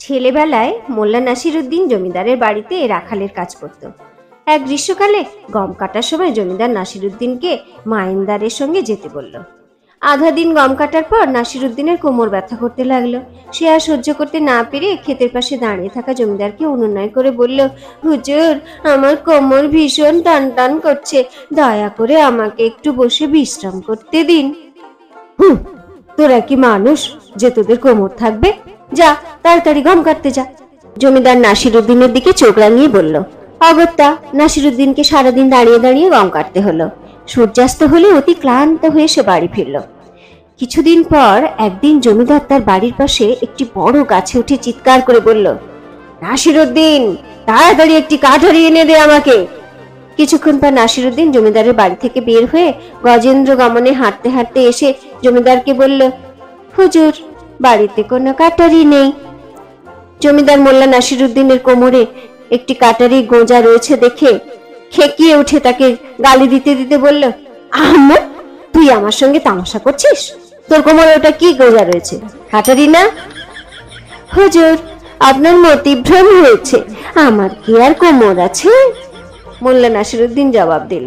ছেলেবেলায় মোল্লা নাসিরউদ্দিন জমিদারের বাড়িতে রাখালের কাজ করত। এক গ্রীষ্মকালে গম কাটার সময় জমিদার নাসিরউদ্দিনকে মাইনদারের সঙ্গে যেতে বলল। আধা দিন গম কাটার পর নাসিরউদ্দিনের কোমর ব্যথা করতে লাগলো। সে আর সহ্য করতে না পেরে ক্ষেতের পাশে দাঁড়িয়ে থাকা জমিদারকে অনুনয় করে বলল, হুজুর, আমার কোমর ভীষণ টান টান করছে, দয়া করে আমাকে একটু বসে বিশ্রাম করতে দিন। হুম, তোরা কি মানুষ যে তোদের কোমর থাকবে? যা, তাড়াতাড়ি গম কাটতে যা। জমিদার নাসিরউদ্দিনের দিকে চোখ রাঙিয়ে বলল। অগত্যা নাসিরউদ্দিনকে সারাদিন দাঁড়িয়ে দাঁড়িয়ে গম কাটতে হলো। সূর্যাস্ত হলে অতি ক্লান্ত হয়ে সে বাড়ি ফিরল। কিছুদিন পর একদিন জমিদার তার বাড়ির পাশে একটি বড় গাছে উঠে চিৎকার করে বলল, নাসিরউদ্দিন, তাড়াতাড়ি একটি কাঠারি এনে দে আমাকে। কিছুক্ষণ পর নাসিরউদ্দিন জমিদারের বাড়ি থেকে বের হয়ে গজেন্দ্র গমনে হাঁটতে হাঁটতে এসে জমিদারকে বলল, হুজুর, বাড়িতে কোনো কাটারি নেই। জমিদার মোল্লা নাসিরউদ্দিনের কোমরে একটি কাটারি গোঁজা রয়েছে দেখে খেকিয়ে উঠে তাকে গালি দিতে দিতে বলল, আহমদ, তুই আমার সঙ্গে তামাশা করছিস? তোর কোমরে ওটা কি গোঁজা রয়েছে? কাটারি না? হুজুর, আপনার মতিভ্রম হয়েছে, আমার কি আর কোমর আছে? মোল্লা নাসিরউদ্দিন জবাব দিল।